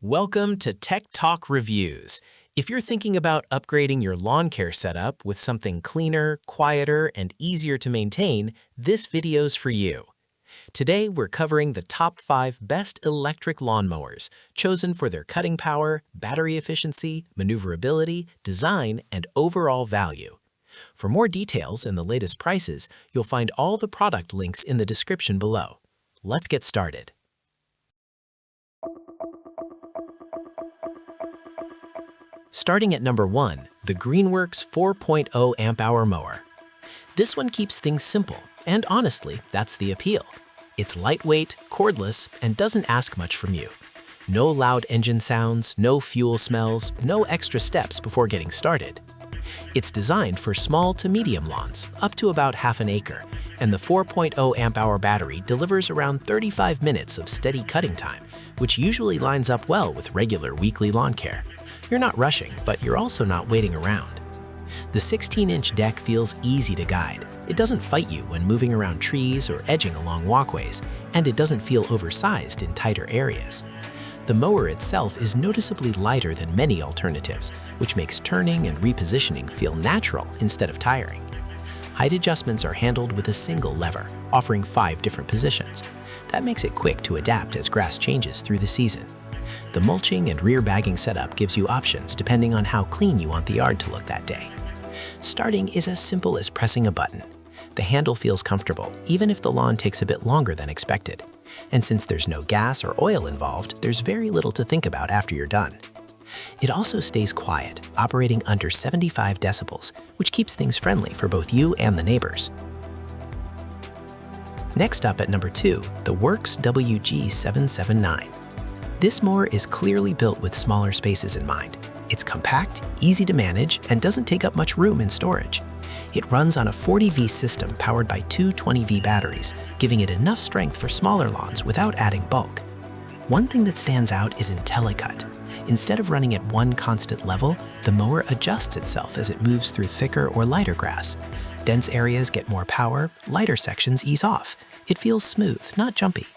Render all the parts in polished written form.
Welcome to Tech Talk Reviews. If you're thinking about upgrading your lawn care setup with something cleaner, quieter, and easier to maintain, this video's for you. Today, we're covering the top 5 best electric lawnmowers, chosen for their cutting power, battery efficiency, maneuverability, design, and overall value. For more details and the latest prices, you'll find all the product links in the description below. Let's get started. Starting at number 1, the Greenworks 4.0 amp-hour mower. This one keeps things simple, and honestly, that's the appeal. It's lightweight, cordless, and doesn't ask much from you. No loud engine sounds, no fuel smells, no extra steps before getting started. It's designed for small to medium lawns, up to about half an acre, and the 4.0 amp-hour battery delivers around 35 minutes of steady cutting time, which usually lines up well with regular weekly lawn care. You're not rushing, but you're also not waiting around. The 16-inch deck feels easy to guide. It doesn't fight you when moving around trees or edging along walkways, and it doesn't feel oversized in tighter areas. The mower itself is noticeably lighter than many alternatives, which makes turning and repositioning feel natural instead of tiring. Height adjustments are handled with a single lever, offering 5 different positions. That makes it quick to adapt as grass changes through the season. The mulching and rear bagging setup gives you options depending on how clean you want the yard to look that day. Starting is as simple as pressing a button. The handle feels comfortable, even if the lawn takes a bit longer than expected. And since there's no gas or oil involved, there's very little to think about after you're done. It also stays quiet, operating under 75 decibels, which keeps things friendly for both you and the neighbors. Next up at number 2, the WORX WG779. This mower is clearly built with smaller spaces in mind. It's compact, easy to manage, and doesn't take up much room in storage. It runs on a 40V system powered by 2 20V batteries, giving it enough strength for smaller lawns without adding bulk. One thing that stands out is IntelliCut. Instead of running at one constant level, the mower adjusts itself as it moves through thicker or lighter grass. Dense areas get more power, lighter sections ease off. It feels smooth, not jumpy.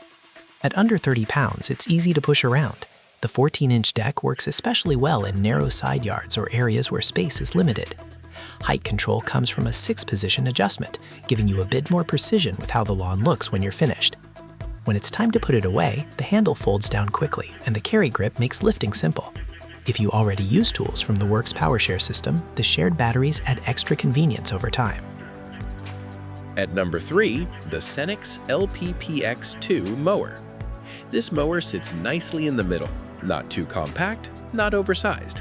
At under 30 pounds, it's easy to push around. The 14-inch deck works especially well in narrow side yards or areas where space is limited. Height control comes from a 6-position adjustment, giving you a bit more precision with how the lawn looks when you're finished. When it's time to put it away, the handle folds down quickly, and the carry grip makes lifting simple. If you already use tools from the WORX PowerShare system, the shared batteries add extra convenience over time. At number 3, the SENIX LPPX2 mower. This mower sits nicely in the middle, not too compact, not oversized.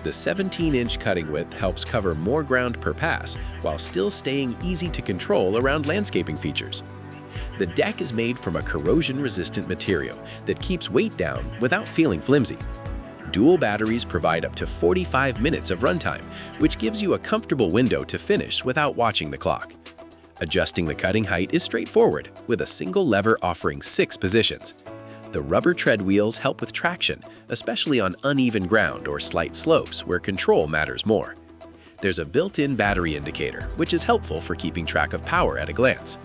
The 17-inch cutting width helps cover more ground per pass while still staying easy to control around landscaping features. The deck is made from a corrosion-resistant material that keeps weight down without feeling flimsy. Dual batteries provide up to 45 minutes of runtime, which gives you a comfortable window to finish without watching the clock. Adjusting the cutting height is straightforward, with a single lever offering 6 positions. The rubber tread wheels help with traction, especially on uneven ground or slight slopes where control matters more. There's a built-in battery indicator, which is helpful for keeping track of power at a glance.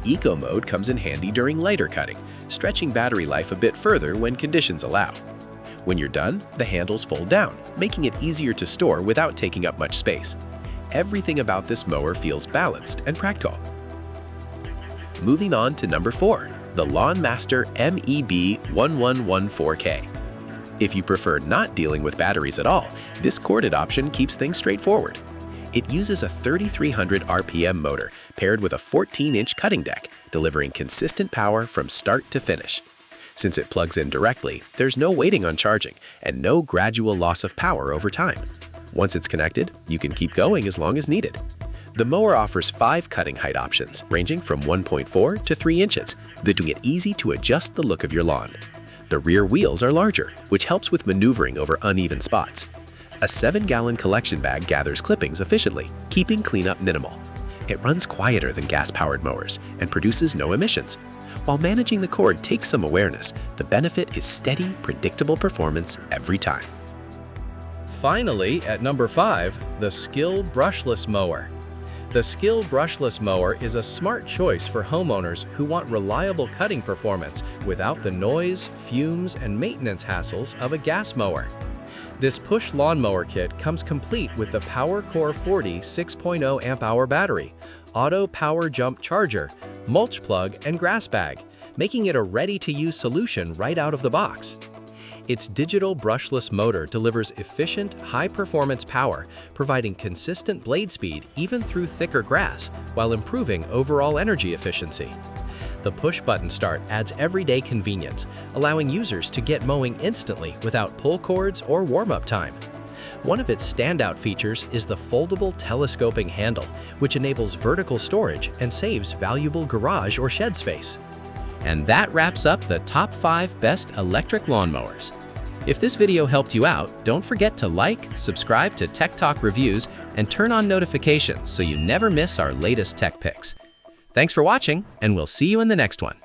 Eco mode comes in handy during lighter cutting, stretching battery life a bit further when conditions allow. When you're done, the handles fold down, making it easier to store without taking up much space. Everything about this mower feels balanced and practical. Moving on to number 4, the LawnMaster MEB1114K. If you prefer not dealing with batteries at all, this corded option keeps things straightforward. It uses a 3,300 RPM motor paired with a 14-inch cutting deck, delivering consistent power from start to finish. Since it plugs in directly, there's no waiting on charging and no gradual loss of power over time. Once it's connected, you can keep going as long as needed. The mower offers 5 cutting height options, ranging from 1.4 to 3 inches, making it easy to adjust the look of your lawn. The rear wheels are larger, which helps with maneuvering over uneven spots. A 7-gallon collection bag gathers clippings efficiently, keeping cleanup minimal. It runs quieter than gas-powered mowers and produces no emissions. While managing the cord takes some awareness, the benefit is steady, predictable performance every time. Finally, at number 5, the SKIL Brushless mower. The The SKIL brushless mower is a smart choice for homeowners who want reliable cutting performance without the noise, fumes, and maintenance hassles of a gas mower. This push lawnmower kit comes complete with the PowerCore 40 6.0 amp-hour battery, auto power jump charger, mulch plug, and grass bag, making it a ready-to-use solution right out of the box. Its digital brushless motor delivers efficient, high-performance power, providing consistent blade speed even through thicker grass, while improving overall energy efficiency. The push-button start adds everyday convenience, allowing users to get mowing instantly without pull cords or warm-up time. One of its standout features is the foldable telescoping handle, which enables vertical storage and saves valuable garage or shed space. And that wraps up the top 5 best electric lawnmowers. If this video helped you out, don't forget to like, subscribe to Tech Talk Reviews, and turn on notifications so you never miss our latest tech picks. Thanks for watching, and we'll see you in the next one.